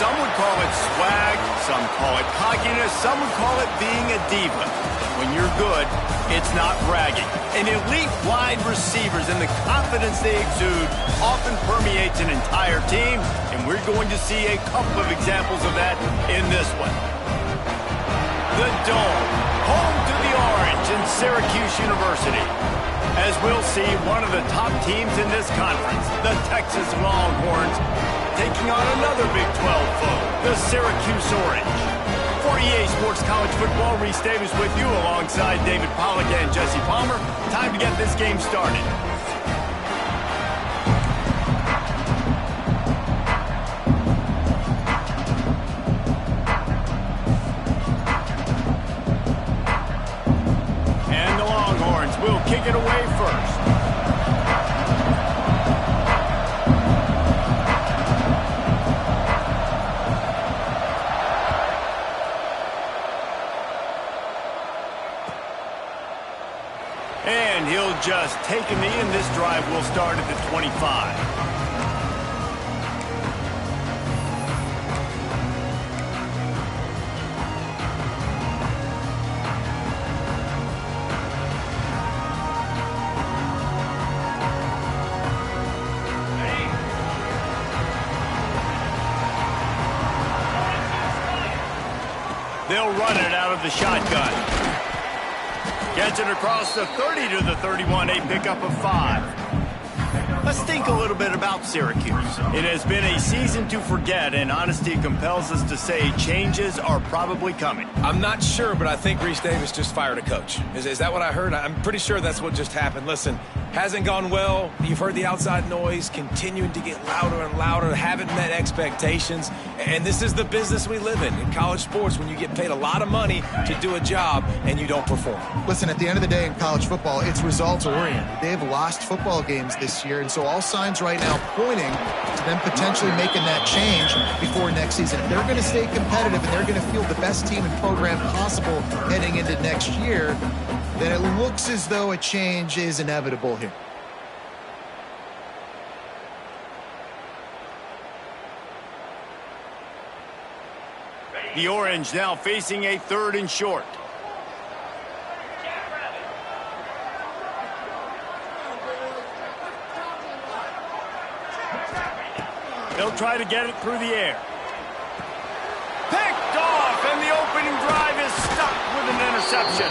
Some would call it swag, some call it cockiness, some would call it being a diva. When you're good, it's not bragging. And elite wide receivers and the confidence they exude often permeates an entire team, and we're going to see a couple of examples of that in this one. The Dome, home to the Orange in Syracuse University. As we'll see, one of the top teams in this conference, the Texas Longhorns, taking on another Big 12 foe, the Syracuse Orange. For EA Sports College Football, Reese Davis with you alongside David Pollack and Jesse Palmer. Time to get this game started. And the Longhorns will kick it away first. And he'll just take a knee, and this drive will start at the 25. They'll run it out of the shotgun. Gets it across the 30 to the 31, a pickup of 5. Let's think a little bit about Syracuse. It has been a season to forget, and honesty compels us to say changes are probably coming. I'm not sure, but I think Reese Davis just fired a coach. Is that what I heard? I'm pretty sure that's what just happened. Listen, hasn't gone well. You've heard the outside noise continuing to get louder and louder, haven't met expectations. And this is the business we live in college sports, when you get paid a lot of money to do a job and you don't perform. Listen, at the end of the day in college football, it's results-oriented. They've lost football games this year, and so all signs right now pointing to them potentially making that change before next season. If they're going to stay competitive and they're going to field the best team and program possible heading into next year, then it looks as though a change is inevitable here. The Orange now facing a 3rd and short. They'll try to get it through the air. Picked off, and the opening drive is stopped with an interception.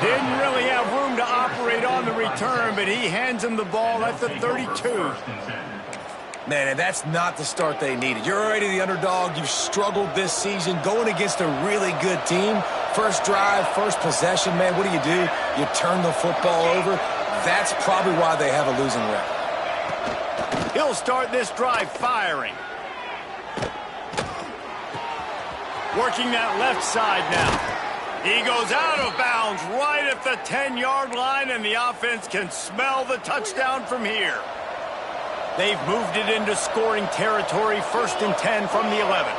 Didn't really have room to operate on the return, but he hands him the ball at the 32. Man, and that's not the start they needed. You're already the underdog. You've struggled this season going against a really good team. First drive, first possession, man, what do? You turn the football over. That's probably why they have a losing record. He'll start this drive firing. Working that left side now. He goes out of bounds right at the 10-yard line, and the offense can smell the touchdown from here. They've moved it into scoring territory, 1st and 10 from the 11.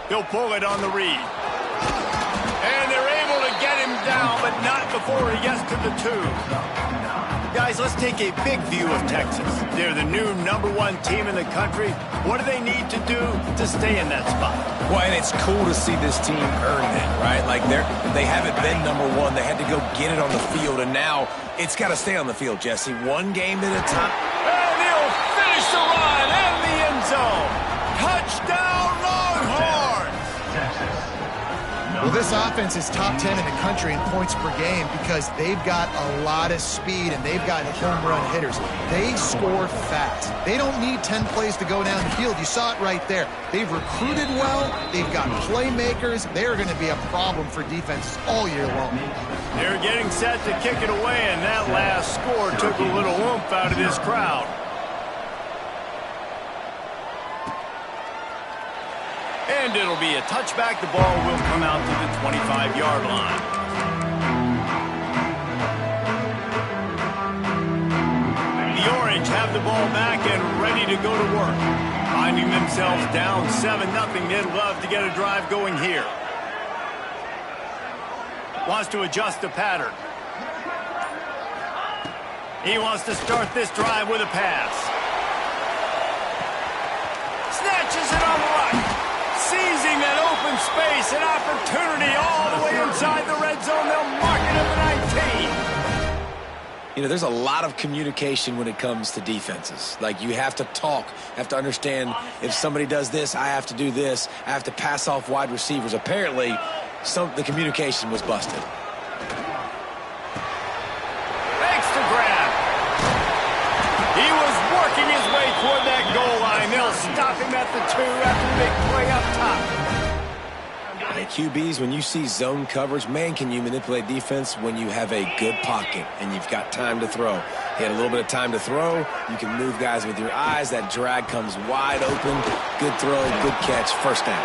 He'll pull it on the read. And they're able to get him down, but not before he gets to the 2. Guys, let's take a big view of Texas. They're the new #1 team in the country. What do they need to do to stay in that spot? Well, and it's cool to see this team earn that, right? Like, they haven't been #1. They had to go get it on the field, and now it's got to stay on the field, Jesse. One game at a time. And he'll finish the run in the end zone. Touchdown, Longhorns! Well, this offense is top 10 in the country in points per game because they've got a lot of speed and they've got home run hitters. They score fast. They don't need 10 plays to go down the field. You saw it right there. They've recruited well. They've got playmakers. They are going to be a problem for defenses all year long. They're getting set to kick it away, and that last score took a little oomph out of this crowd. And it'll be a touchback. The ball will come out to the 25-yard line. The Orange have the ball back and ready to go to work. Finding themselves down 7-0, they'd love to get a drive going here. Wants to adjust the pattern. He wants to start this drive with a pass. open space, an opportunity all the way inside the red zone. They'll mark it at the 19. You know, there's a lot of communication when it comes to defenses. Like, you have to talk, have to understand if somebody does this, I have to do this. I have to pass off wide receivers. Apparently, the communication was busted. Makes the grab. He was working his way toward that goal line. They'll stop him at the 2 after the big play up top. Hey, QBs, when you see zone coverage, man, can you manipulate defense when you have a good pocket and you've got time to throw. He had a little bit of time to throw. You can move guys with your eyes. That drag comes wide open. Good throw, good catch, first down.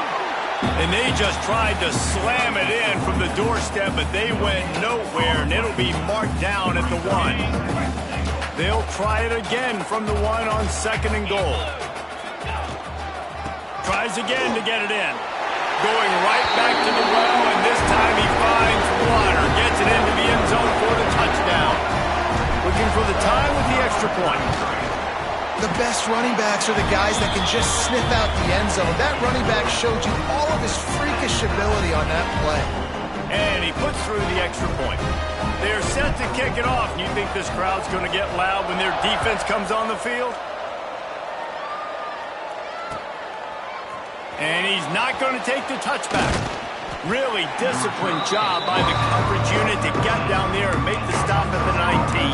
And they just tried to slam it in from the doorstep, but they went nowhere, and it'll be marked down at the 1. They'll try it again from the 1 on 2nd and goal. Tries again to get it in. Going right back to the well, and this time he finds water. Gets it into the end zone for the touchdown. Looking for the tie with the extra point. The best running backs are the guys that can just sniff out the end zone. That running back showed you all of his freakish ability on that play. And he puts through the extra point. They're set to kick it off. You think this crowd's going to get loud when their defense comes on the field? And he's not going to take the touchback. Really disciplined job by the coverage unit to get down there and make the stop at the 19.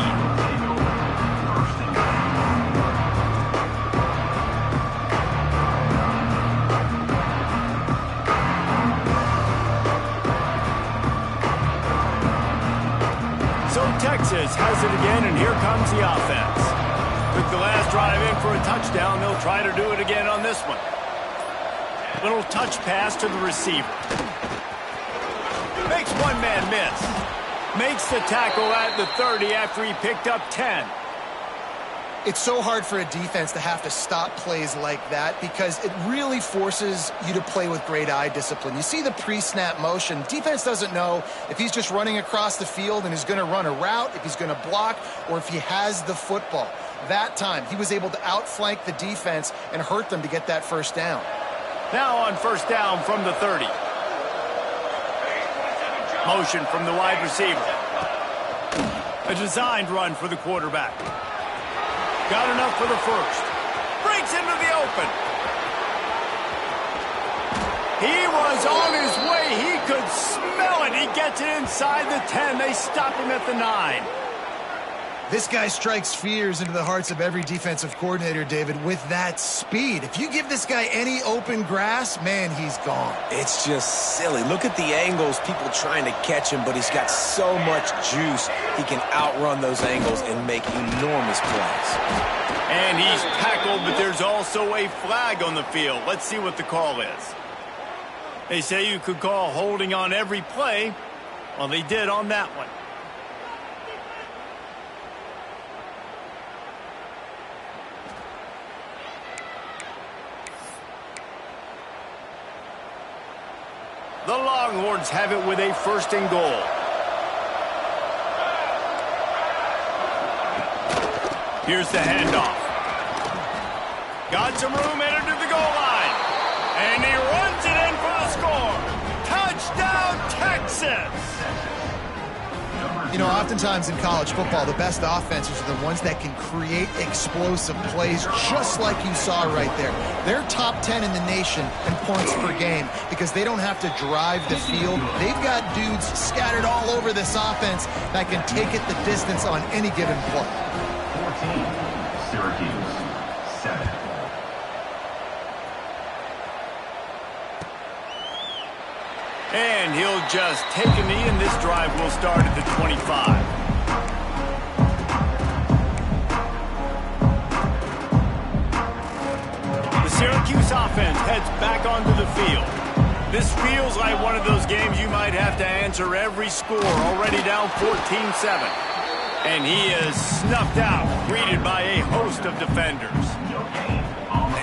So Texas has it again, and here comes the offense. Took the last drive in for a touchdown. They'll try to do it again on this one. Little touch pass to the receiver. Makes one man miss. Makes the tackle at the 30 after he picked up 10. It's so hard for a defense to have to stop plays like that because it really forces you to play with great eye discipline. You see the pre-snap motion. Defense doesn't know if he's just running across the field and is going to run a route, if he's going to block, or if he has the football. That time, he was able to outflank the defense and hurt them to get that first down. Now on first down from the 30. Motion from the wide receiver. A designed run for the quarterback. Got enough for the first. Breaks into the open. He was on his way. He could smell it. He gets it inside the 10. They stop him at the 9. This guy strikes fears into the hearts of every defensive coordinator, David, with that speed. If you give this guy any open grass, man, he's gone. It's just silly. Look at the angles, people trying to catch him, but he's got so much juice. He can outrun those angles and make enormous plays. And he's tackled, but there's also a flag on the field. Let's see what the call is. They say you could call holding on every play. Well, they did on that one. The Longhorns have it with a first and goal. Here's the handoff. Got some room, headed to the goal line. And he runs it in for the score. Touchdown, Texas! You know, oftentimes in college football, the best offenses are the ones that can create explosive plays, just like you saw right there. They're top 10 in the nation in points per game because they don't have to drive the field. They've got dudes scattered all over this offense that can take it the distance on any given play. 14, Syracuse, 7. And he'll just take a knee, and this drive will start at the 25. The Syracuse offense heads back onto the field. This feels like one of those games you might have to answer every score, already down 14-7. And he is snuffed out, greeted by a host of defenders.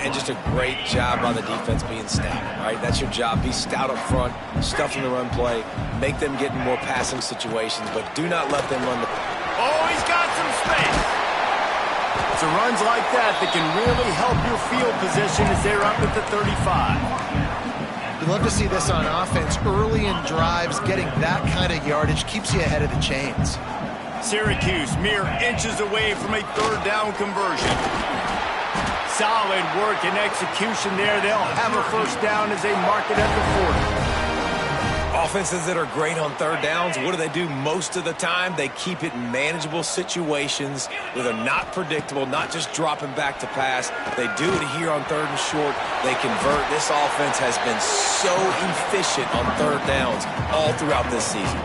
And just a great job by the defense being stout, right? That's your job. Be stout up front, stuff in the run play, make them get in more passing situations, but do not let them run the... Oh, he's got some space. It's a runs like that that can really help your field position as they're up at the 35. You love to see this on offense. Early in drives, getting that kind of yardage keeps you ahead of the chains. Syracuse mere inches away from a third down conversion. Solid work and execution there. They'll have a first down as they mark it at the 40. Offenses that are great on third downs, what do? Most of the time, they keep it in manageable situations where they're not predictable, not just dropping back to pass. They do it here on third and short. They convert. This offense has been so efficient on third downs all throughout this season.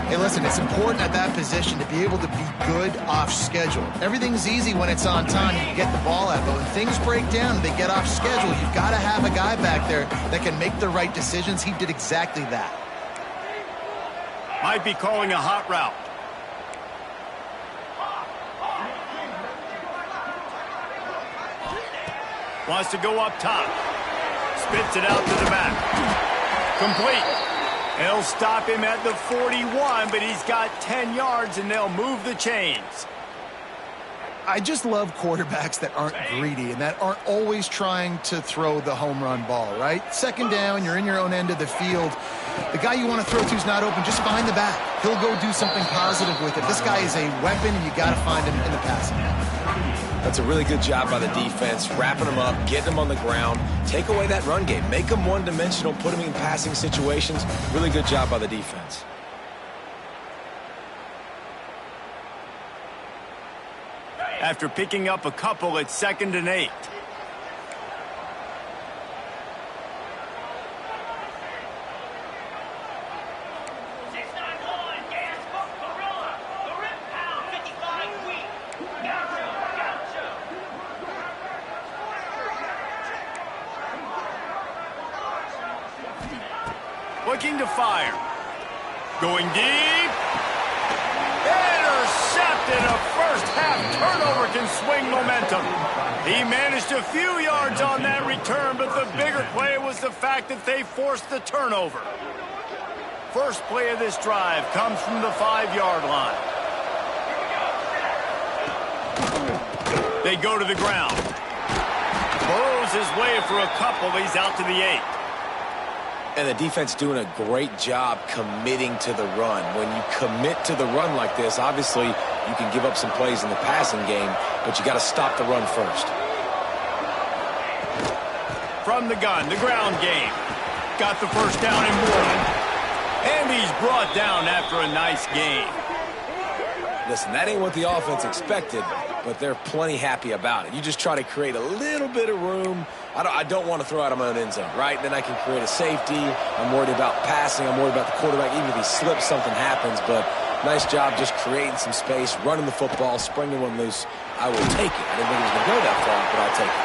Hey, listen, it's important at that position to be able to be good off schedule. Everything's easy when it's on time. You can get the ball out, but when things break down and they get off schedule, you've got to have a guy back there that can make the right decisions. He did exactly that. Might be calling a hot route. Wants to go up top. Spits it out to the back. Complete. They'll stop him at the 41, but he's got 10 yards, and they'll move the chains. I just love quarterbacks that aren't greedy and that aren't always trying to throw the home run ball, right? Second down, you're in your own end of the field. The guy you want to throw to is not open. Just find the back. He'll go do something positive with it. This guy is a weapon, and you got to find him in the passing. That's a really good job by the defense, wrapping them up, getting them on the ground, take away that run game, make them one-dimensional, put them in passing situations. Really good job by the defense. After picking up a couple, it's 2nd and 8. Looking to fire. Going deep. Intercepted. A first-half turnover can swing momentum. He managed a few yards on that return, but the bigger play was the fact that they forced the turnover. First play of this drive comes from the 5-yard line. They go to the ground. Burrows his way for a couple. He's out to the 8. And the defense doing a great job committing to the run. When you commit to the run like this, obviously you can give up some plays in the passing game, but you got to stop the run first. From the gun, the ground game. Got the first down and more. And he's brought down after a nice gain. Listen, that ain't what the offense expected, but they're plenty happy about it. You just try to create a little bit of room. I don't want to throw out of my own end zone, right? Then I can create a safety. I'm worried about passing. I'm worried about the quarterback. Even if he slips, something happens. But nice job just creating some space, running the football, springing one loose. I will take it. I didn't think he was going to go that far, but I'll take it.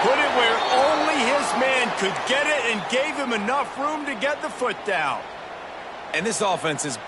Put it where only his man could get it and gave him enough room to get the foot down. And this offense is...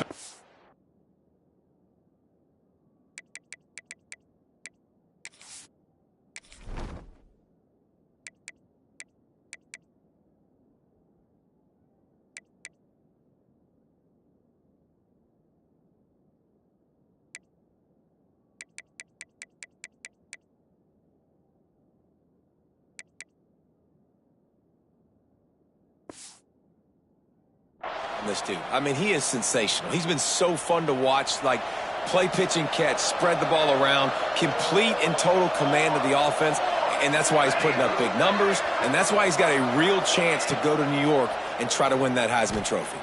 this dude. I mean, he is sensational. He's been so fun to watch, like play, pitch, and catch, spread the ball around, complete and total command of the offense, and that's why he's putting up big numbers, and that's why he's got a real chance to go to New York and try to win that Heisman Trophy.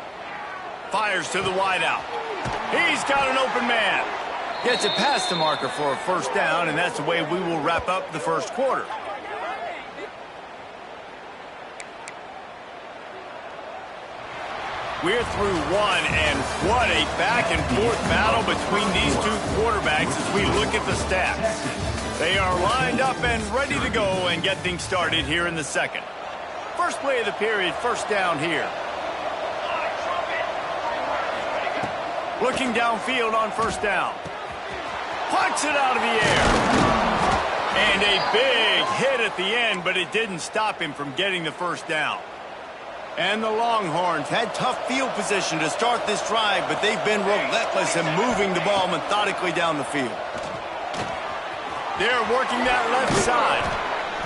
Fires to the wideout. He's got an open man. Gets it past the marker for a first down, and that's the way we will wrap up the first quarter. We're through one, and what a back-and-forth battle between these two quarterbacks as we look at the stats. They are lined up and ready to go and get things started here in the second. First play of the period, first down here. Looking downfield on first down. Pucks it out of the air. And a big hit at the end, but it didn't stop him from getting the first down. And the Longhorns had tough field position to start this drive, but they've been relentless in moving the ball methodically down the field. They're working that left side.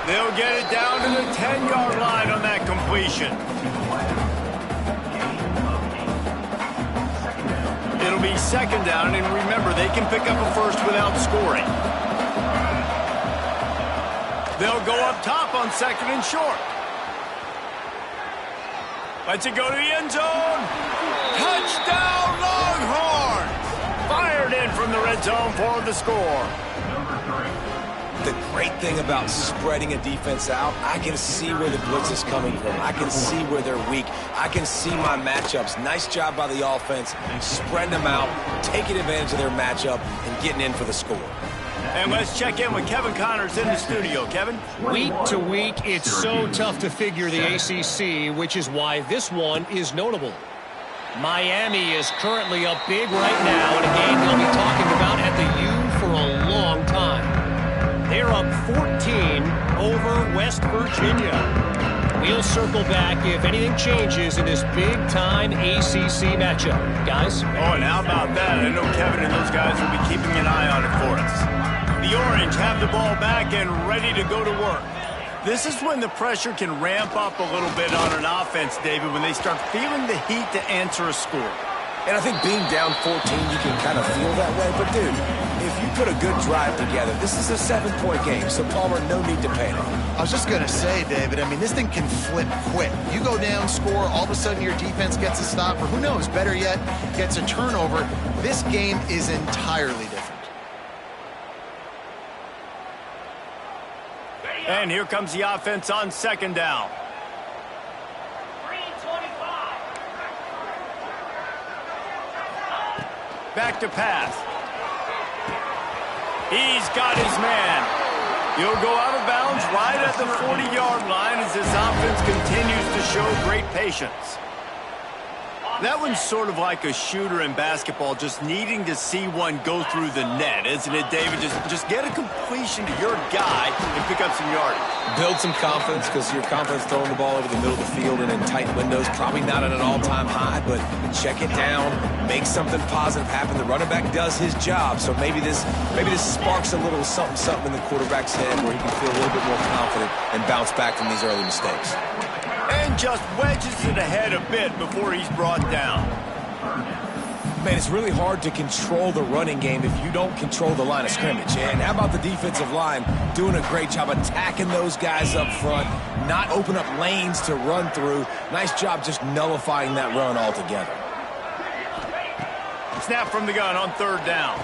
They'll get it down to the 10-yard line on that completion. It'll be second down, and remember, they can pick up a first without scoring. They'll go up top on second and short. Lets it go to the end zone. Touchdown, Longhorns! Fired in from the red zone for the score. The great thing about spreading a defense out, I can see where the blitz is coming from. I can see where they're weak. I can see my matchups. Nice job by the offense, spreading them out, taking advantage of their matchup, and getting in for the score. And let's check in with Kevin Connors in the studio. Kevin? Week to week, it's so tough to figure the ACC, which is why this one is notable. Miami is currently up big right now in a game they'll be talking about at the U for a long time. They're up 14 over West Virginia. We'll circle back if anything changes in this big-time ACC matchup. Guys? Oh, and how about that? I know Kevin and those guys will be keeping an eye on it for us. The Orange have the ball back and ready to go to work. This is when the pressure can ramp up a little bit on an offense, David, when they start feeling the heat to answer a score. And I think being down 14, you can kind of feel that way. But, dude, if you put a good drive together, this is a 7-point game, so, Palmer, no need to panic. I was just going to say, David, I mean, this thing can flip quick. You go down, score, all of a sudden your defense gets a stop, or who knows, better yet, gets a turnover. This game is entirely different. And here comes the offense on second down. Back to pass. He's got his man. He'll go out of bounds right at the 40-yard line as this offense continues to show great patience. That one's sort of like a shooter in basketball, just needing to see one go through the net, isn't it, David? Just get a completion to your guy and pick up some yardage. Build some confidence, because your confidence throwing the ball over the middle of the field and in tight windows, probably not at an all-time high, but check it down, make something positive happen. The running back does his job, so maybe this sparks a little something in the quarterback's head where he can feel a little bit more confident and bounce back from these early mistakes. And just wedges it ahead a bit before he's brought down. Man, it's really hard to control the running game if you don't control the line of scrimmage. And how about the defensive line doing a great job attacking those guys up front, not open up lanes to run through. Nice job just nullifying that run altogether. Snap from the gun on third down.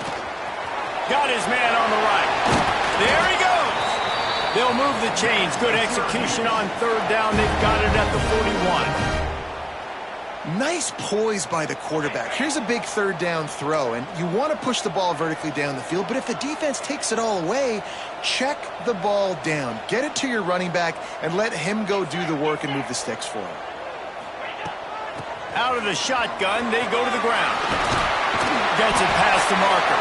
Got his man on the right. There he goes. They'll move the chains. Good execution on third down. They've got it at the 41. Nice poise by the quarterback. Here's a big third down throw, and you want to push the ball vertically down the field, but if the defense takes it all away, check the ball down. Get it to your running back and let him go do the work and move the sticks for him. Out of the shotgun, they go to the ground. Gets it past the marker.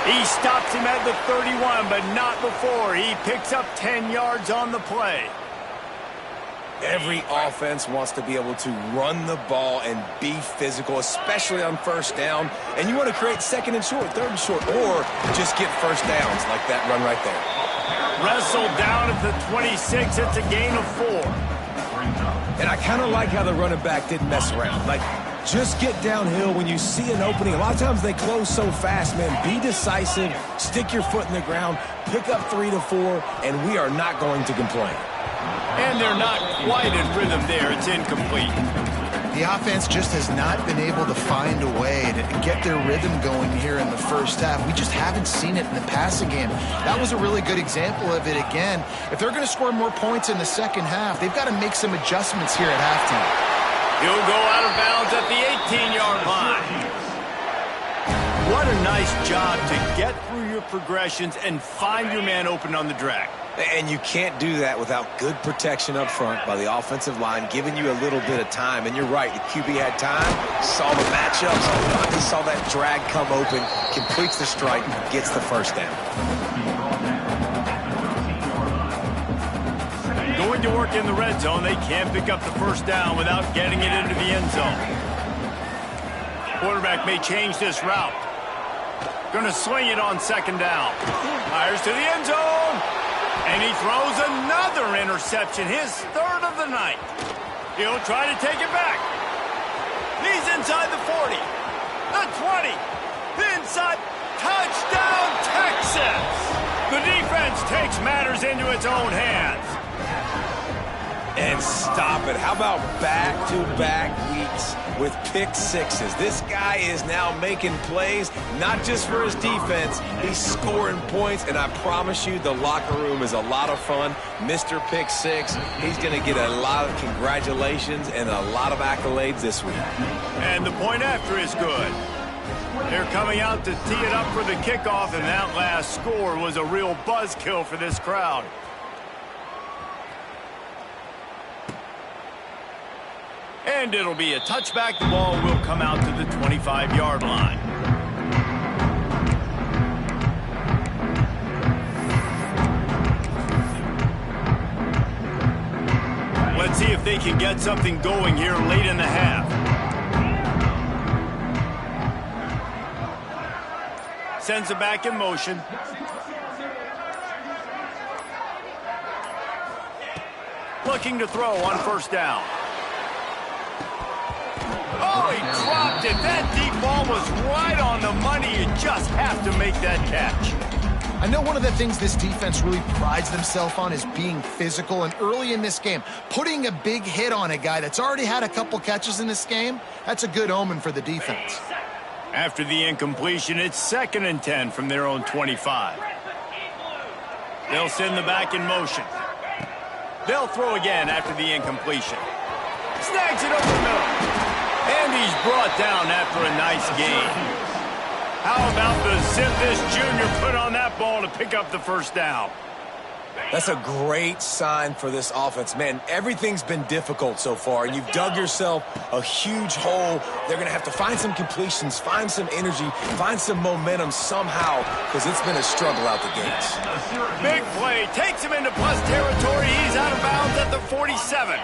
He stops him at the 31, but not before. He picks up 10 yards on the play. Every offense wants to be able to run the ball and be physical, especially on first down. And you want to create second and short, third and short, or just get first downs like that run right there. Wrestled down at the 26. It's a gain of 4. And I kind of like how the running back didn't mess around. Like, just get downhill when you see an opening. A lot of times they close so fast, man. Be decisive, stick your foot in the ground, pick up 3 to 4, and we are not going to complain. And they're not quite in rhythm there. It's incomplete. The offense just has not been able to find a way to get their rhythm going here in the first half. We just haven't seen it in the passing game. That was a really good example of it again. If they're going to score more points in the second half, they've got to make some adjustments here at halftime. He'll go out of bounds at the 18-yard line. What a nice job to get through your progressions and find your man open on the drag. And you can't do that without good protection up front by the offensive line, giving you a little bit of time. And you're right, the QB had time, saw the matchups, he saw that drag come open, completes the strike, gets the first down. Going to work in the red zone, they can't pick up the first down without getting it into the end zone. Quarterback may change this route. Going to swing it on second down. Fires to the end zone. And he throws another interception, his third of the night. He'll try to take it back. He's inside the 40, the 20, inside. Touchdown, Texas! The defense takes matters into its own hands. And stop it. How about back-to-back weeks with pick sixes? This guy is now making plays, not just for his defense. He's scoring points, and I promise you the locker room is a lot of fun. Mr. Pick Six, he's going to get a lot of congratulations and a lot of accolades this week. And the point after is good. They're coming out to tee it up for the kickoff, and that last score was a real buzzkill for this crowd. And it'll be a touchback. The ball will come out to the 25-yard line. Let's see if they can get something going here late in the half. Sends it back in motion. Looking to throw on first down. Oh, he dropped it. That deep ball was right on the money. You just have to make that catch. I know one of the things this defense really prides themselves on is being physical, and early in this game, putting a big hit on a guy that's already had a couple catches in this game, that's a good omen for the defense. After the incompletion, it's 2nd and 10 from their own 25. They'll send the back in motion. They'll throw again after the incompletion. Snags it over the middle. And he's brought down after a nice gain. How about the zip this junior put on that ball to pick up the first down? That's a great sign for this offense. Man, everything's been difficult so far, and you've dug yourself a huge hole. They're going to have to find some completions, find some energy, find some momentum somehow, because it's been a struggle out the gates. Big play. Takes him into plus territory. He's out of bounds at the 47.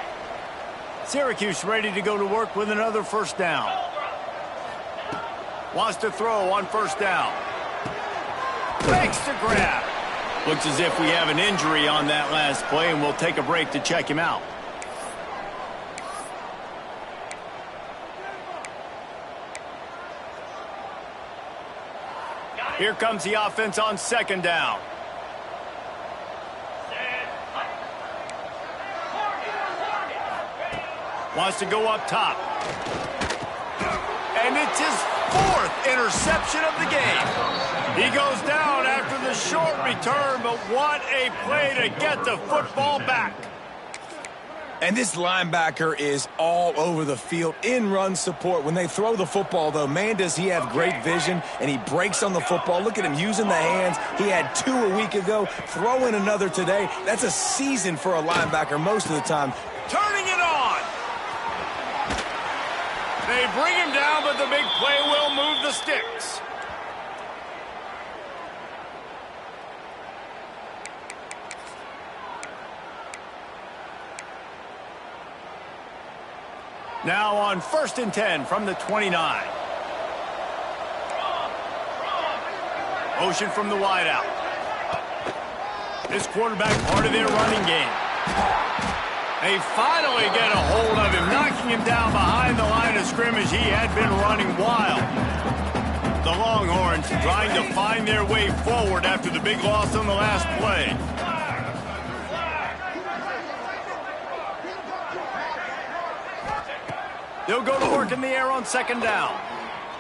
Syracuse ready to go to work with another first down. Wants to throw on first down. Makes the grab. Looks as if we have an injury on that last play, and we'll take a break to check him out. Here comes the offense on second down. Wants to go up top. And it's his 4th interception of the game. He goes down after the short return, but what a play to get the football back. And this linebacker is all over the field in run support. When they throw the football, though, man, does he have great vision, and he breaks on the football. Look at him using the hands. He had 2 a week ago. Throw in another today. That's a season for a linebacker most of the time. Turning it on. They bring him down, but the big play will move the sticks. Now on 1st and 10 from the 29. Motion from the wideout. This quarterback part of their running game. They finally get a hold of him, knocking him down behind the line of scrimmage. He had been running wild. The Longhorns trying to find their way forward after the big loss on the last play. They'll go to work in the air on second down.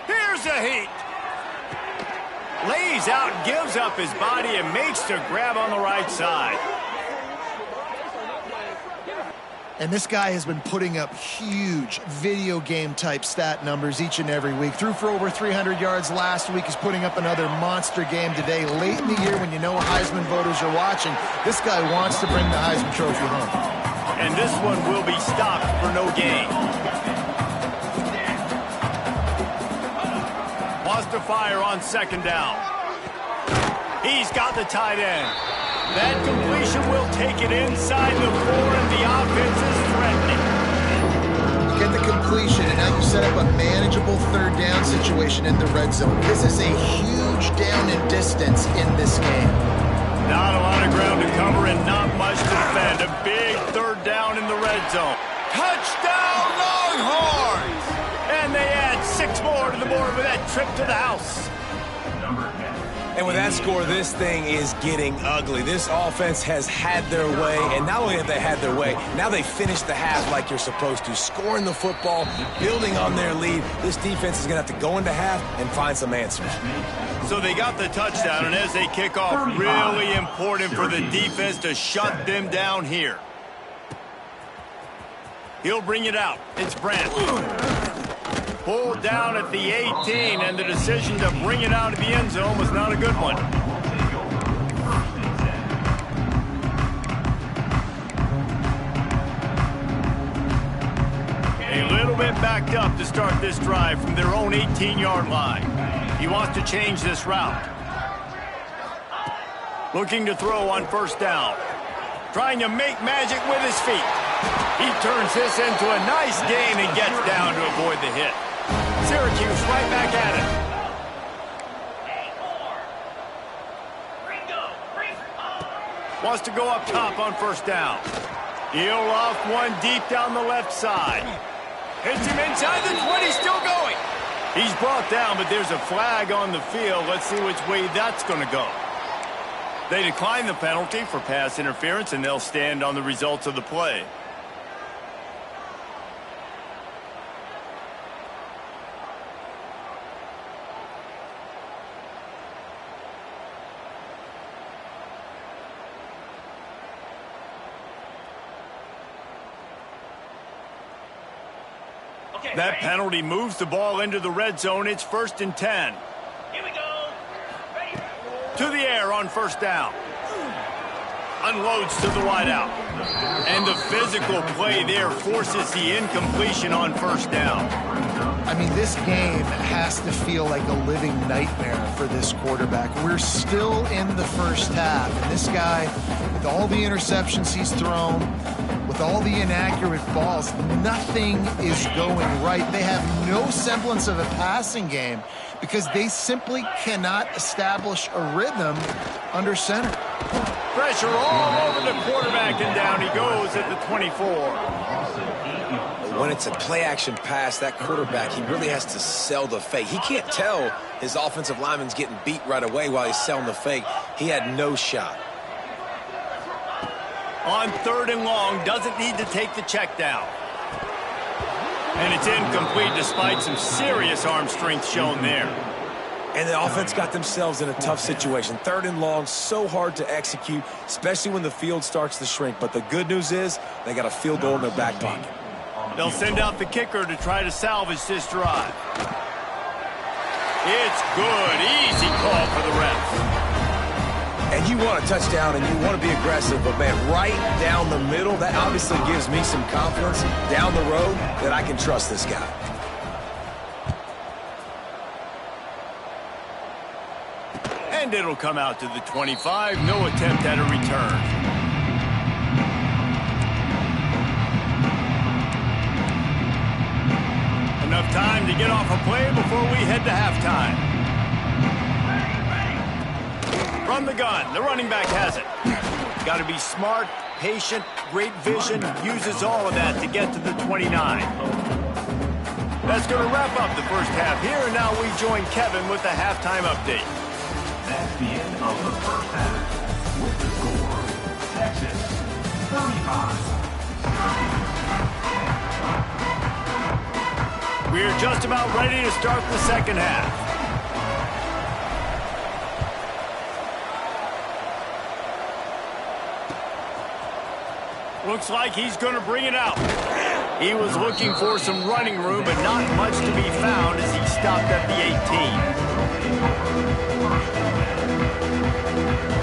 Here's a heat. Lays out, gives up his body, and makes the grab on the right side. And this guy has been putting up huge video game type stat numbers each and every week. Threw for over 300 yards last week. He's putting up another monster game today. Late in the year when you know Heisman voters are watching, this guy wants to bring the Heisman Trophy home. And this one will be stopped for no gain. Wants to fire on second down. He's got the tight end. That completion will take it inside the 4, and the offense is threatening. You get the completion, and now you set up a manageable 3rd down situation in the red zone. This is a huge down in distance in this game. Not a lot of ground to cover and not much to defend. A big third down in the red zone. Touchdown, Longhorns! And they add 6 more to the board with that trip to the house. And with that score, this thing is getting ugly. This offense has had their way, and not only have they had their way, now they finished the half like you're supposed to, scoring the football, building on their lead. This defense is going to have to go into half and find some answers. So they got the touchdown, and as they kick off, really important for the defense to shut them down here. He'll bring it out. It's Brandt. Pulled down at the 18, and the decision to bring it out of the end zone was not a good one. A little bit backed up to start this drive from their own 18-yard line. He wants to change this route. Looking to throw on first down. Trying to make magic with his feet. He turns this into a nice gain and gets down to avoid the hit. Syracuse right back at it. Wants to go up top on first down. He'll off one deep down the left side. Hits him inside the 20, still going. He's brought down, but there's a flag on the field. Let's see which way that's going to go. They decline the penalty for pass interference, and they'll stand on the results of the play. That penalty moves the ball into the red zone. It's 1st and 10. Here we go. Ready. To the air on first down. Unloads to the wideout. And the physical play there forces the incompletion on first down. I mean, this game has to feel like a living nightmare for this quarterback. We're still in the first half, and this guy, with all the interceptions he's thrown, with all the inaccurate balls, nothing is going right. They have no semblance of a passing game because they simply cannot establish a rhythm under center. Pressure all over the quarterback, and down he goes at the 24. When it's a play-action pass, that quarterback, he really has to sell the fake. He can't tell his offensive lineman's getting beat right away while he's selling the fake. He had no shot. On 3rd and long, doesn't need to take the check down. And it's incomplete despite some serious arm strength shown there. And the offense got themselves in a tough situation. 3rd and long, so hard to execute, especially when the field starts to shrink. But the good news is they got a field goal in their back pocket. They'll send out the kicker to try to salvage this drive. It's good. Easy call for the refs. And you want a touchdown and you want to be aggressive, but man, right down the middle, that obviously gives me some confidence down the road that I can trust this guy. And it'll come out to the 25. No attempt at a return. Enough time to get off a play before we head to halftime. From the gun, the running back has it. Got to be smart, patient, great vision, uses all of that to get to the 29. That's going to wrap up the first half here, and now we join Kevin with the halftime update. That's the end of the first half. With the score, Texas 35. We're just about ready to start the second half. Looks like he's going to bring it out. He was looking for some running room, but not much to be found as he stopped at the 18.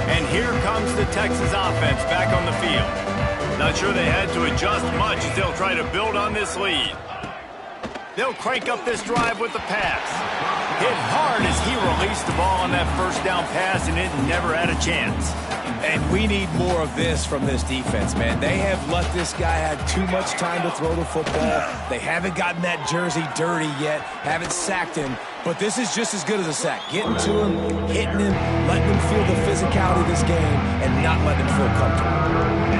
And here comes the Texas offense back on the field. Not sure they had to adjust much as they'll try to build on this lead. They'll crank up this drive with the pass. Hit hard as he released the ball on that first down pass, and it never had a chance. And we need more of this from this defense, man. They have let this guy have too much time to throw the football. They haven't gotten that jersey dirty yet, haven't sacked him. But this is just as good as a sack. Getting to him, hitting him, letting him feel the physicality of this game, and not letting him feel comfortable.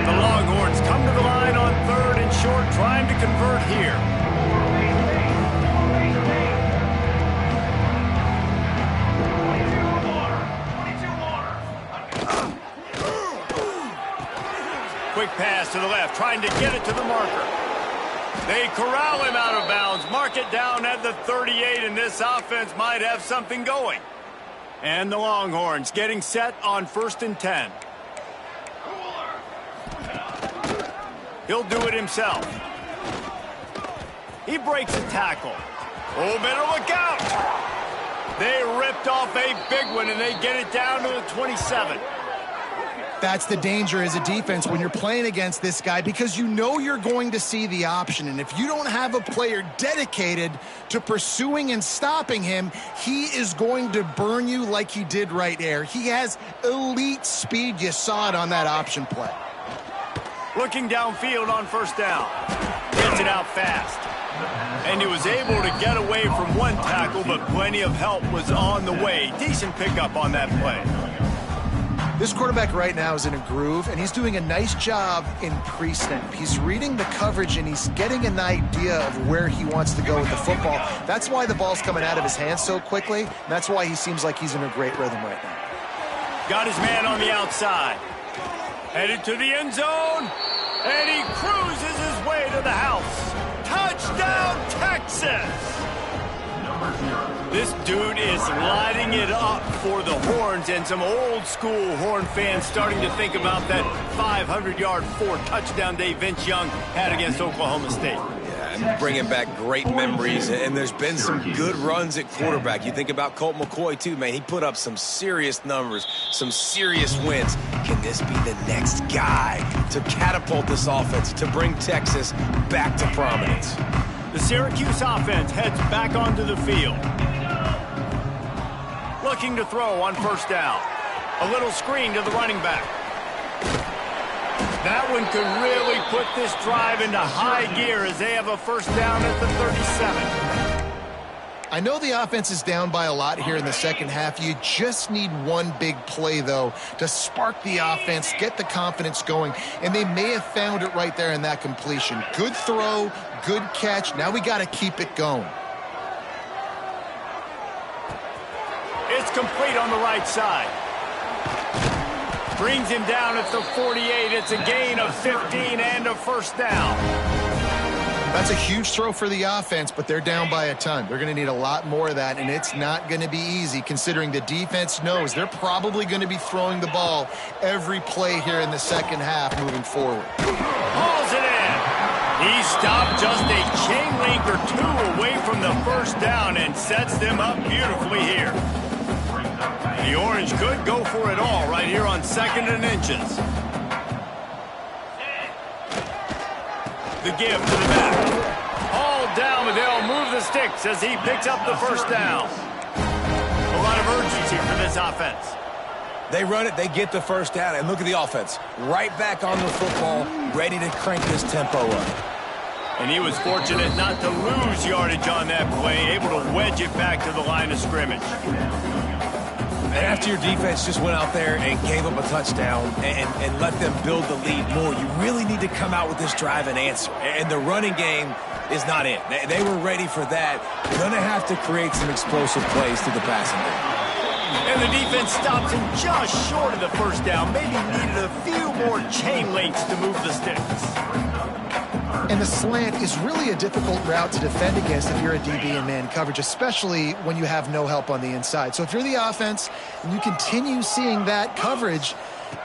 The Longhorns come to the line on 3rd and short, trying to convert here. Quick pass to the left, trying to get it to the marker. They corral him out of bounds, mark it down at the 38, and this offense might have something going. And the Longhorns getting set on 1st and 10. He'll do it himself. He breaks a tackle. Oh, better look out. They ripped off a big one, and they get it down to the 27. That's the danger as a defense when you're playing against this guy, because you know you're going to see the option. And if you don't have a player dedicated to pursuing and stopping him, he is going to burn you like he did right there. He has elite speed. You saw it on that option play. Looking downfield on 1st down. Gets it out fast. And he was able to get away from one tackle, but plenty of help was on the way. Decent pickup on that play. This quarterback right now is in a groove, and he's doing a nice job in pre-snap. He's reading the coverage, and he's getting an idea of where he wants to go with the football. That's why the ball's coming out of his hands so quickly, and that's why he seems like he's in a great rhythm right now. Got his man on the outside. Headed to the end zone, and he cruises his way to the house. Touchdown, Texas! This dude is lighting it up for the Horns, and some old-school Horn fans starting to think about that 500-yard 4-touchdown day Vince Young had against Oklahoma State. Yeah, and bringing back great memories, and there's been some good runs at quarterback. You think about Colt McCoy, too, man. He put up some serious numbers, some serious wins. Can this be the next guy to catapult this offense, to bring Texas back to prominence? The Syracuse offense heads back onto the field. Looking to throw on 1st down. A little screen to the running back. That one could really put this drive into high gear as they have a 1st down at the 37. I know the offense is down by a lot here in the second half. You just need one big play, though, to spark the offense, get the confidence going, and they may have found it right there in that completion. Good throw, good catch. Now we got to keep it going. It's complete on the right side. Brings him down at the 48. It's a gain of 15 and a 1st down. That's a huge throw for the offense, but they're down by a ton. They're going to need a lot more of that, and it's not going to be easy considering the defense knows they're probably going to be throwing the ball every play here in the second half moving forward. Hauls it in. He stopped just a chain link or two away from the 1st down and sets them up beautifully here. The Orange could go for it all right here on 2nd and inches. The give to the back. All down, but they'll move the sticks as he picks up the 1st down. A lot of urgency for this offense. They run it, they get the 1st down, and look at the offense. Right back on the football, ready to crank this tempo up. And he was fortunate not to lose yardage on that play, able to wedge it back to the line of scrimmage. And after your defense just went out there and gave up a touchdown and let them build the lead more, you really need to come out with this drive and answer. And the running game is not in. They were ready for that. They're going to have to create some explosive plays through the passing game. And the defense stops him just short of the 1st down. Maybe needed a few more chain links to move the sticks. And the slant is really a difficult route to defend against if you're a DB in man coverage, especially when you have no help on the inside. So if you're the offense and you continue seeing that coverage,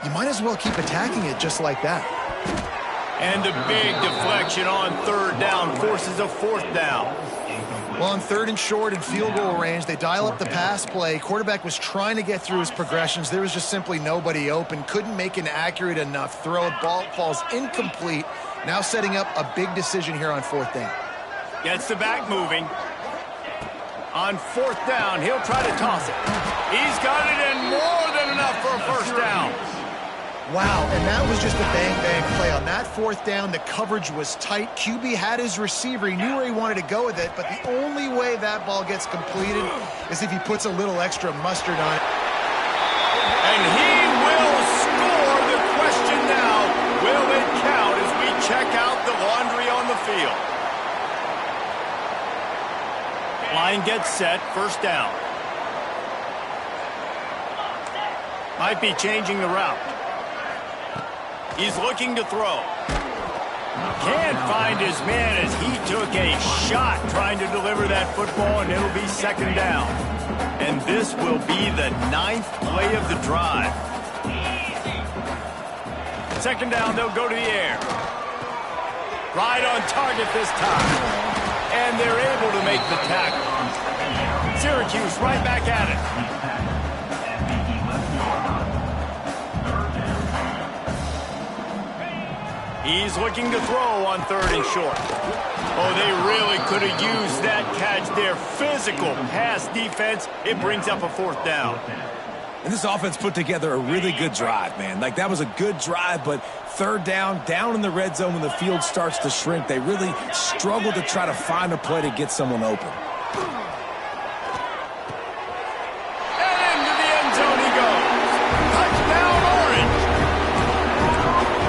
you might as well keep attacking it just like that. And a big deflection on 3rd down forces a 4th down. Well, on 3rd and short and field goal range, they dial up the pass play. Quarterback was trying to get through his progressions. There was just simply nobody open. Couldn't make an accurate enough throw. Ball falls incomplete. Now setting up a big decision here on 4th down. Gets the back moving. On fourth down, he'll try to toss it. He's got it and more than enough for a first down. Wow, and that was just a bang-bang play. On that fourth down, the coverage was tight. QB had his receiver. He knew where he wanted to go with it, but the only way that ball gets completed is if he puts a little extra mustard on it. And he will score. The question now, will it count as we check out the laundry on the field? Line gets set, first down. Might be changing the route. He's looking to throw. Can't find his man as he took a shot trying to deliver that football, and it'll be second down. And this will be the 9th play of the drive. Second down, they'll go to the air. Right on target this time. And they're able to make the tackle. Syracuse right back at it. He's looking to throw on 3rd and short. Oh, they really could have used that catch there. Physical pass defense. It brings up a 4th down. And this offense put together a really good drive, man. Like, that was a good drive, but 3rd down in the red zone when the field starts to shrink, they really struggle to try to find a play to get someone open. And into the end zone he goes. Touchdown, Orange.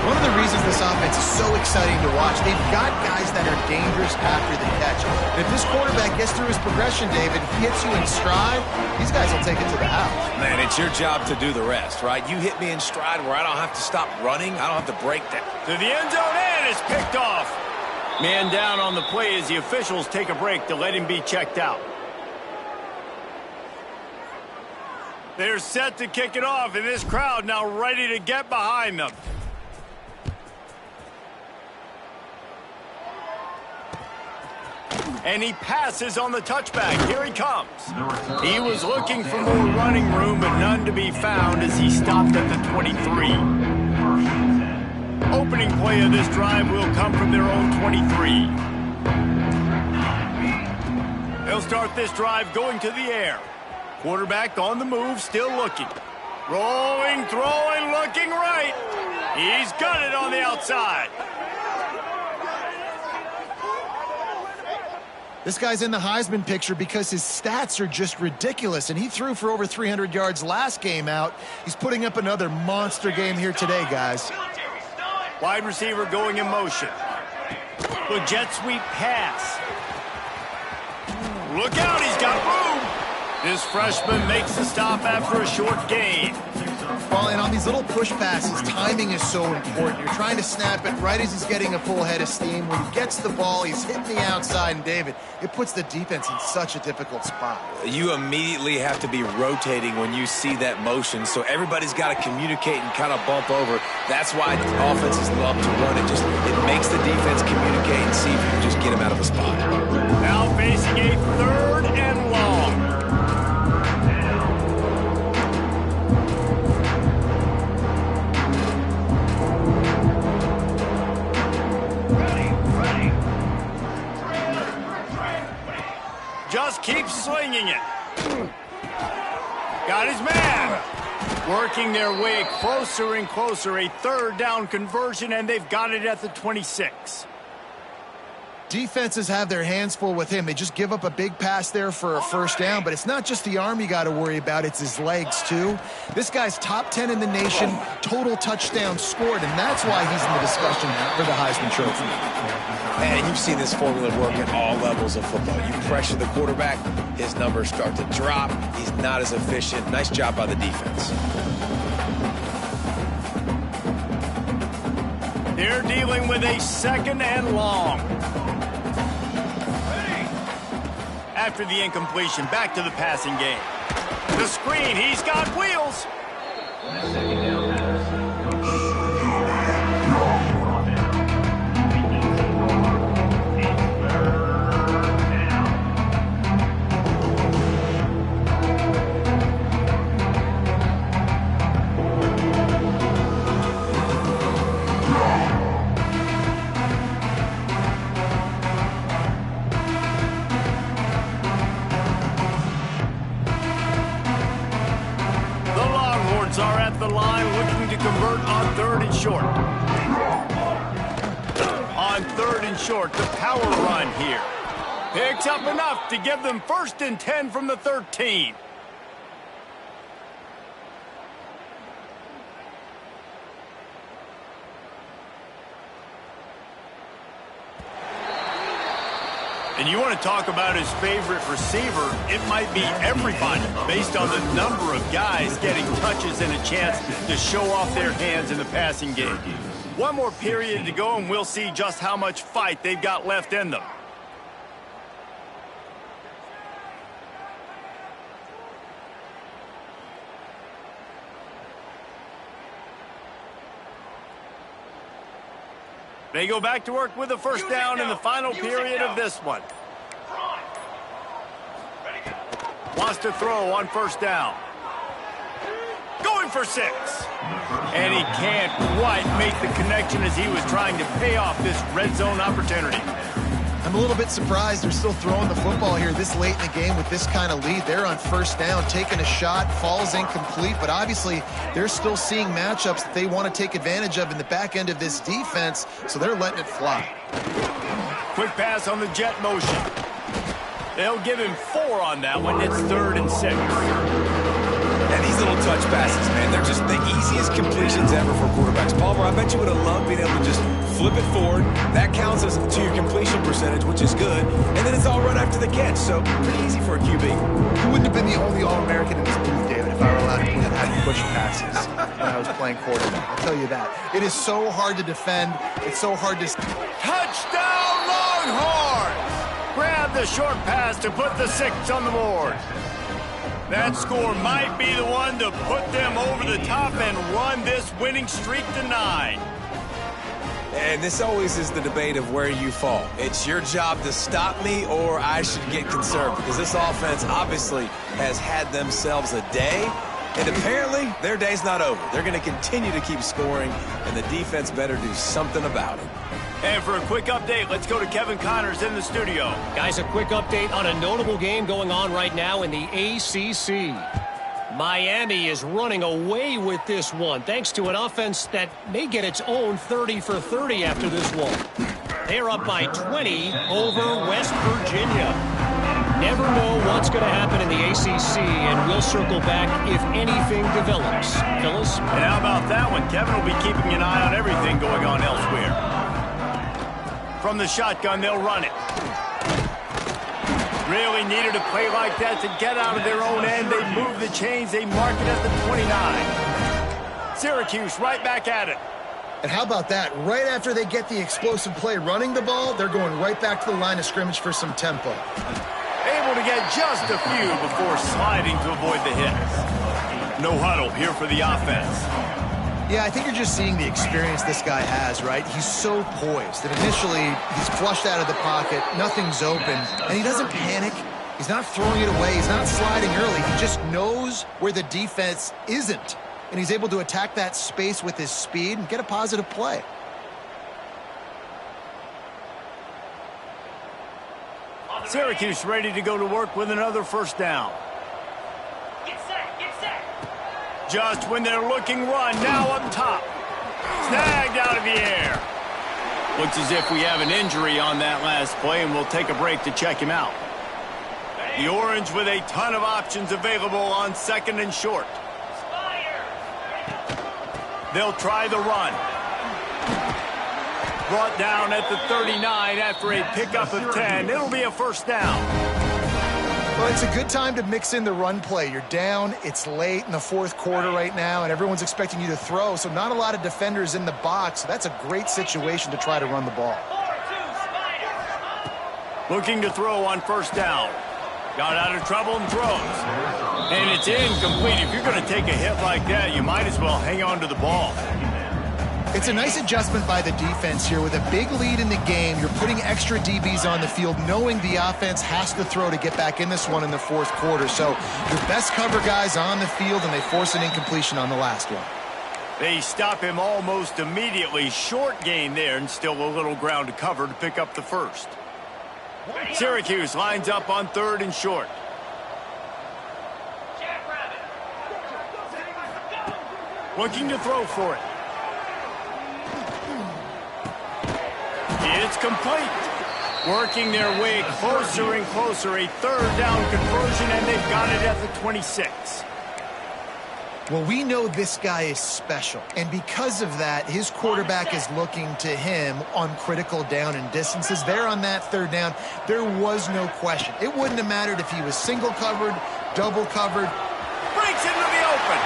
One of the reasons this offense is so exciting to watch, they've got guys that are dangerous after the catch. And if this quarterback gets through his progression, David, hits you in stride, these guys will take it to the house. Man, it's your job to do the rest, right? You hit me in stride where I don't have to stop running. I don't have to break that. To the end zone, and it's picked off. Man down on the play as the officials take a break to let him be checked out. They're set to kick it off, and this crowd now ready to get behind them. And he passes on the touchback. Here he comes. He was looking for more running room, but none to be found as he stopped at the 23. Opening play of this drive will come from their own 23. They'll start this drive going to the air. Quarterback on the move, still looking. Rolling, throwing, looking right. He's got it on the outside. This guy's in the Heisman picture because his stats are just ridiculous, and he threw for over 300 yards last game out. He's putting up another monster game here today, guys. Wide receiver going in motion. The jet sweep pass. Look out, he's got room. This freshman makes the stop after a short gain. Well, and on these little push passes, timing is so important. You're trying to snap it right as he's getting a full head of steam. When he gets the ball, he's hitting the outside, and David, it puts the defense in such a difficult spot. You immediately have to be rotating when you see that motion, so everybody's got to communicate and kind of bump over. That's why offenses love to run it. It makes the defense communicate and see if you can just get him out of a spot. Now facing a 3rd and long. Just keep slinging it. Got his man. Working their way closer and closer. A 3rd down conversion, and they've got it at the 26. Defenses have their hands full with him. They just give up a big pass there for a first down, but it's not just the arm you got to worry about, it's his legs too. This guy's top 10 in the nation, total touchdowns scored, and that's why he's in the discussion for the Heisman Trophy. Man, you've seen this formula work at all levels of football. You pressure the quarterback, his numbers start to drop. He's not as efficient. Nice job by the defense. They're dealing with a 2nd and long. After the incompletion, back to the passing game. The screen, he's got wheels. Colts are at the line looking to convert on 3rd and short. On 3rd and short, the power run here. Picks up enough to give them 1st and 10 from the 13. And you want to talk about his favorite receiver, it might be everybody based on the number of guys getting touches and a chance to show off their hands in the passing game. One more period to go and we'll see just how much fight they've got left in them. They go back to work with a 1st down in the final period of this one. Wants to throw on 1st down. Going for 6. And he can't quite make the connection as he was trying to pay off this red zone opportunity. I'm a little bit surprised they're still throwing the football here this late in the game with this kind of lead. They're on 1st down, taking a shot, falls incomplete, but obviously they're still seeing matchups that they want to take advantage of in the back end of this defense, so they're letting it fly. Quick pass on the jet motion. They'll give him 4 on that one. It's 3rd and 6. And these little touch passes, man, they're just the easiest completions ever for quarterbacks. Palmer, I bet you would have loved being able to just flip it forward. That counts as to your completion percentage, which is good. And then it's all run after the catch, so pretty easy for a QB. You wouldn't have been the only All-American in this booth, David, if I were allowed to put out push passes when I was playing quarterback. I'll tell you that. It is so hard to defend. It's so hard to... Touchdown, Longhorns! Grab the short pass to put the 6 on the board. That score might be the one to put them over the top and run this winning streak to 9. And this always is the debate of where you fall. It's your job to stop me or I should get conserved, because this offense obviously has had themselves a day, and apparently their day's not over. They're going to continue to keep scoring, and the defense better do something about it. And for a quick update, let's go to Kevin Connors in the studio. Guys, a quick update on a notable game going on right now in the ACC. Miami is running away with this one, thanks to an offense that may get its own 30 for 30 after this one. They're up by 20 over West Virginia. Never know what's going to happen in the ACC, and we'll circle back if anything develops. Phyllis? And how about that one? Kevin will be keeping an eye on everything going on elsewhere. From the shotgun, they'll run it. Really needed a play like that to get out of their own end. They move the chains. They mark it at the 29. Syracuse right back at it. And how about that? Right after they get the explosive play running the ball, they're going right back to the line of scrimmage for some tempo. Able to get just a few before sliding to avoid the hits. No huddle here for the offense. Yeah, I think you're just seeing the experience this guy has, right? He's so poised that initially he's flushed out of the pocket, nothing's open, and he doesn't panic. He's not throwing it away. He's not sliding early. He just knows where the defense isn't, and he's able to attack that space with his speed and get a positive play. Syracuse ready to go to work with another 1st down. Get set, get set. Just when they're looking run, now up top. Snagged out of the air. Looks as if we have an injury on that last play, and we'll take a break to check him out. The Orange with a ton of options available on 2nd and short. They'll try the run. Brought down at the 39 after a pickup of 10. It'll be a 1st down. Well, it's a good time to mix in the run play. You're down, it's late in the 4th quarter right now, and everyone's expecting you to throw, so not a lot of defenders in the box. So that's a great situation to try to run the ball. Looking to throw on 1st down. Got out of trouble and throws. And it's incomplete. If you're going to take a hit like that, you might as well hang on to the ball. It's a nice adjustment by the defense here. With a big lead in the game, you're putting extra DBs on the field, knowing the offense has to throw to get back in this one in the 4th quarter. So your best cover guys on the field, and they force an incompletion on the last one. They stop him almost immediately. Short gain there, and still a little ground to cover to pick up the 1st. Syracuse lines up on 3rd and short. Looking to throw for it. It's complete. Working their way closer and closer. A third down conversion, and they've got it at the 26. Well, we know this guy is special, and because of that, his quarterback is looking to him on critical down and distances. There on that third down, there was no question. It wouldn't have mattered if he was single covered, double covered. Breaks into the open.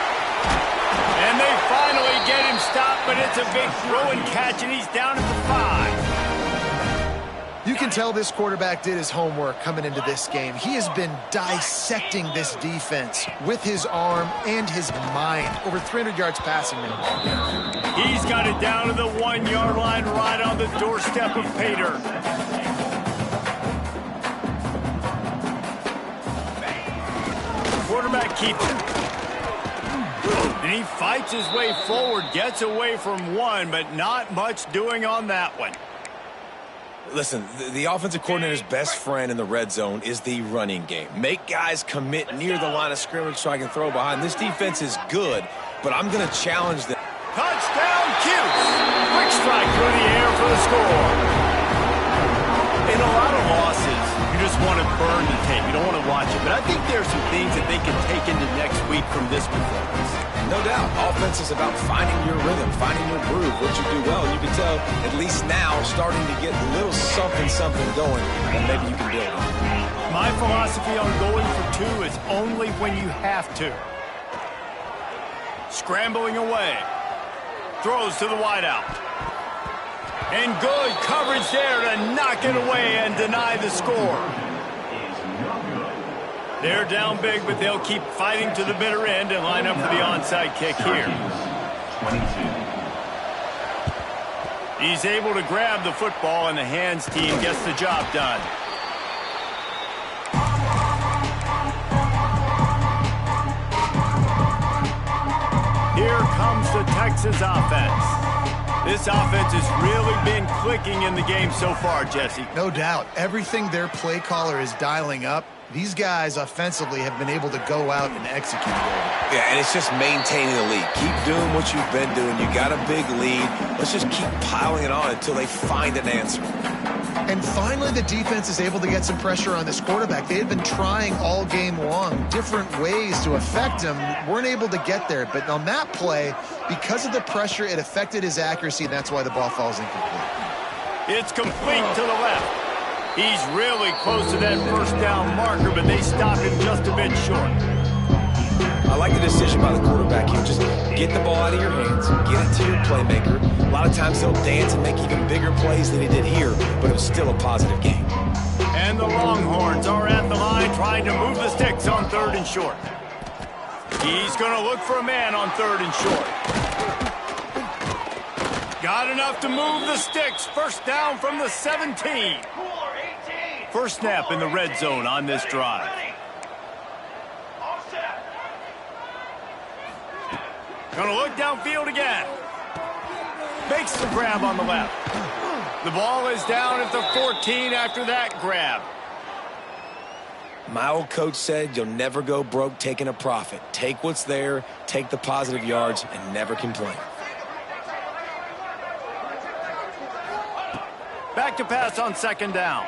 And they finally get him stopped, but it's a big throw and catch, and he's down at the 5. You can tell this quarterback did his homework coming into this game. He has been dissecting this defense with his arm and his mind. Over 300 yards passing now. He's got it down to the 1-yard line right on the doorstep of Pater. Quarterback keeps it. And he fights his way forward, gets away from one, but not much doing on that one. Listen, the offensive coordinator's best friend in the red zone is the running game. Make guys commit near the line of scrimmage so I can throw behind. This defense is good, but I'm going to challenge them. Touchdown, Cuse! Quick strike through the air for the score. In a lot of losses, you just want to burn the tape. You don't want to watch it. But I think there are some things that they can take into next week from this performance. No doubt. Offense is about finding your rhythm, finding your groove, what you do well. And you can tell, at least now, starting to get a little something going, and maybe you can build on. My philosophy on going for two is only when you have to. Scrambling away. Throws to the wideout. And good coverage there to knock it away and deny the score. They're down big, but they'll keep fighting to the bitter end and line up for the onside kick here. 22. He's able to grab the football, and the hands team gets the job done. Here comes the Texas offense. This offense has really been clicking in the game so far, Jesse. No doubt. Everything their play caller is dialing up, these guys offensively have been able to go out and execute it. Yeah, and it's just maintaining the lead. Keep doing what you've been doing. You got a big lead. Let's just keep piling it on until they find an answer. And finally, the defense is able to get some pressure on this quarterback. They had been trying all game long different ways to affect him. Weren't able to get there. But on that play, because of the pressure, it affected his accuracy, and that's why the ball falls incomplete. It's complete to the left. He's really close to that first down marker, but they stop him just a bit short. I like the decision by the quarterback here. Just get the ball out of your hands, get it to your playmaker. A lot of times he'll dance and make even bigger plays than he did here, but it was still a positive game. And the Longhorns are at the line trying to move the sticks on 3rd and short. He's going to look for a man on 3rd and short. Got enough to move the sticks. First down from the 17. First snap in the red zone on this drive. Gonna look downfield again. Makes the grab on the left. The ball is down at the 14 after that grab. My old coach said you'll never go broke taking a profit. Take what's there, take the positive yards, and never complain. Back to pass on 2nd down.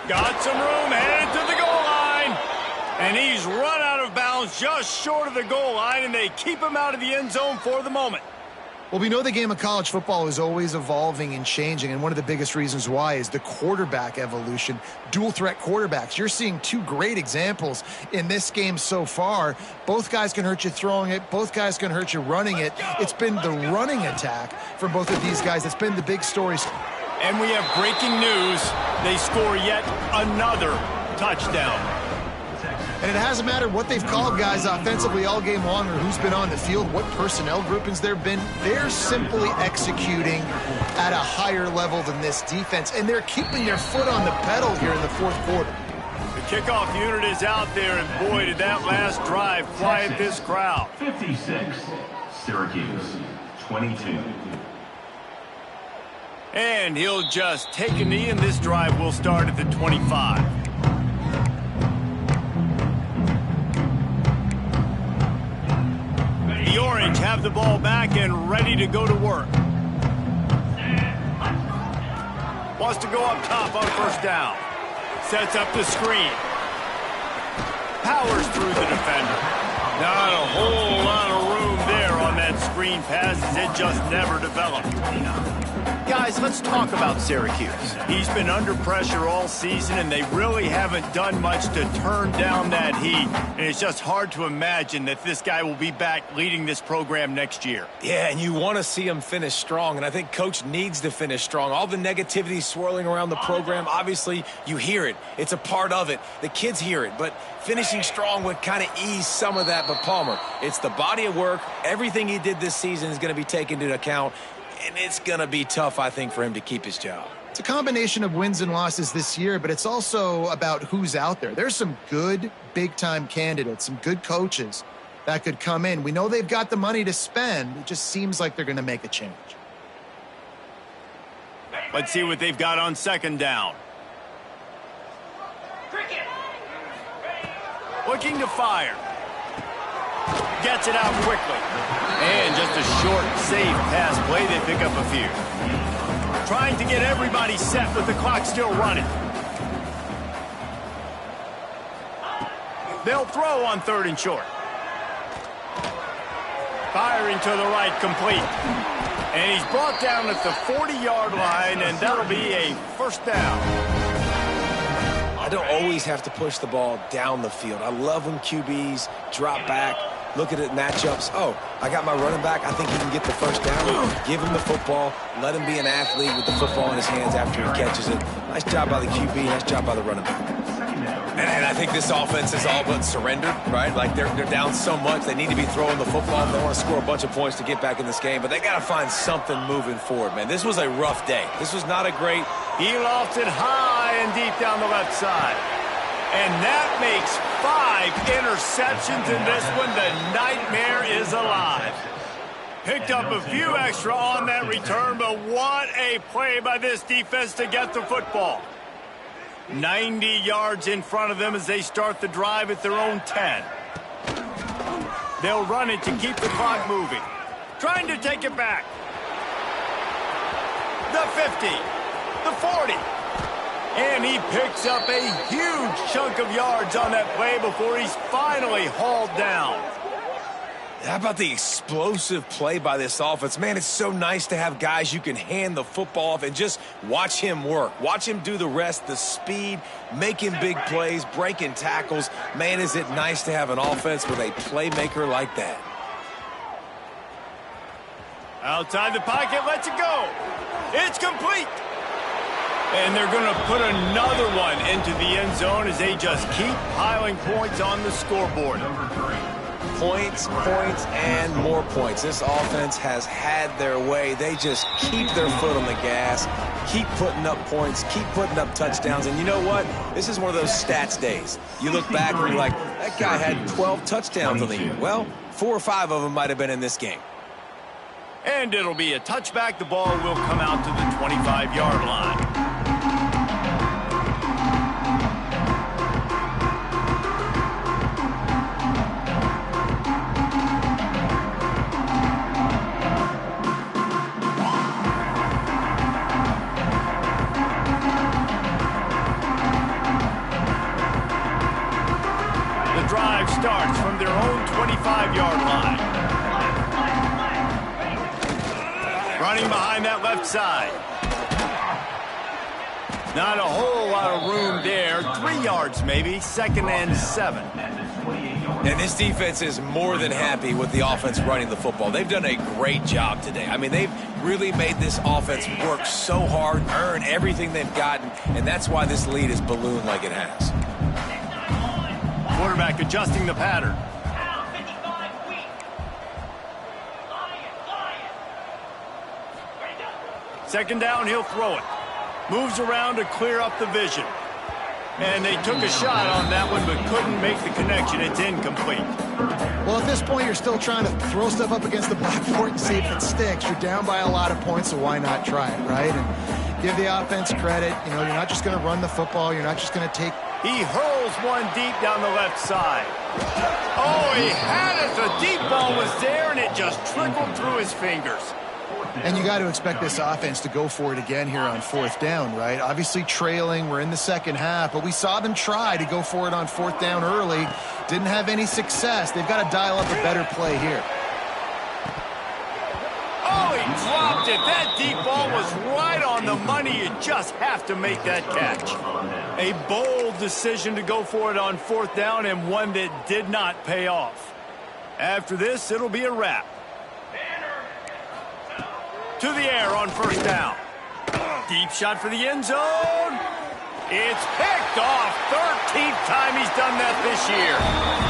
Got some room, headed to the goal line. And he's run out of bounds just short of the goal line, and they keep him out of the end zone for the moment. Well, we know the game of college football is always evolving and changing, and one of the biggest reasons why is the quarterback evolution. Dual-threat quarterbacks. You're seeing two great examples in this game so far. Both guys can hurt you throwing it. Both guys can hurt you running it. It's been the running attack for both of these guys that's been the big stories. And we have breaking news. They score yet another touchdown. And it hasn't mattered what they've called guys offensively all game long or who's been on the field, what personnel groupings there have been. They're simply executing at a higher level than this defense, and they're keeping their foot on the pedal here in the 4th quarter. The kickoff unit is out there, and boy, did that last drive quiet this crowd. 56, Syracuse, 22. And he'll just take a knee, and this drive will start at the 25. have the ball back and ready to go to work. Wants to go up top on first down. Sets up the screen. Powers through the defender. Not a whole lot of room there on that screen pass as it just never developed. Guys, let's talk about Syracuse. He's been under pressure all season, and they really haven't done much to turn down that heat. And it's just hard to imagine that this guy will be back leading this program next year. Yeah, and you want to see him finish strong, and I think Coach needs to finish strong. All the negativity swirling around the program, obviously, you hear it. It's a part of it. The kids hear it, but finishing strong would kind of ease some of that. But Palmer, it's the body of work. Everything he did this season is going to be taken into account. And it's going to be tough, I think, for him to keep his job. It's a combination of wins and losses this year, but it's also about who's out there. There's some good big-time candidates, some good coaches that could come in. We know they've got the money to spend. It just seems like they're going to make a change. Let's see what they've got on second down. Looking to fire. Gets it out quickly. And just a short, safe pass play. They pick up a few. Trying to get everybody set with the clock still running. They'll throw on third and short. Firing to the right, complete. And he's brought down at the 40-yard line, and that'll be a first down. I don't always have to push the ball down the field. I love when QBs drop back, look at it matchups. Oh, I got my running back. I think he can get the first down. Give him the football. Let him be an athlete with the football in his hands after he catches it. Nice job by the QB. Nice job by the running back. And I think this offense is all but surrendered, right? Like they're down so much. They need to be throwing the football. They want to score a bunch of points to get back in this game. But they got to find something moving forward, man. This was a rough day. This was not a great. He lofts it high and deep down the left side. And that makes 5 interceptions in this one. The nightmare is alive. Picked up a few extra on that return, but what a play by this defense to get the football. 90 yards in front of them as they start the drive at their own 10. They'll run it to keep the clock moving. Trying to take it back. The 50. The 40. And he picks up a huge chunk of yards on that play before he's finally hauled down. How about the explosive play by this offense? Man, it's so nice to have guys you can hand the football off and just watch him work. Watch him do the rest, the speed, making big plays, breaking tackles. Man, is it nice to have an offense with a playmaker like that. Outside the pocket, lets it go. It's complete. And they're going to put another one into the end zone as they just keep piling points on the scoreboard. Points, points, and more points. This offense has had their way. They just keep their foot on the gas, keep putting up points, keep putting up touchdowns. And you know what? This is one of those stats days. You look back and you're like, that guy had 12 touchdowns on the year. Well, 4 or 5 of them might have been in this game. And it'll be a touchback. The ball will come out to the 25-yard line. Drive starts from their own 25-yard line. Running behind that left side. Not a whole lot of room there. 3 yards maybe. 2nd and 7. And this defense is more than happy with the offense running the football. They've done a great job today. I mean, they've really made this offense work so hard, earn everything they've gotten, and that's why this lead is ballooned like it has. Quarterback adjusting the pattern. Second down, he'll throw it. Moves around to clear up the vision. And they took a shot on that one, but couldn't make the connection. It's incomplete. Well, at this point, you're still trying to throw stuff up against the blackboard and see if it sticks. You're down by a lot of points, so why not try it, right? And give the offense credit. You know, you're not just going to run the football. You're not just going to take He hurls one deep down the left side. Oh, he had it. The deep ball was there, and it just trickled through his fingers. And you got to expect this offense to go for it again here on fourth down, right? Obviously trailing, we're in the second half, but we saw them try to go for it on fourth down early. Didn't have any success. They've got to dial up a better play here. Oh, he dropped it. That deep ball was right on the money. You just have to make that catch. A bold decision to go for it on fourth down, and one that did not pay off. After this, it'll be a wrap. To the air on first down. Deep shot for the end zone. It's picked off. 13th time he's done that this year.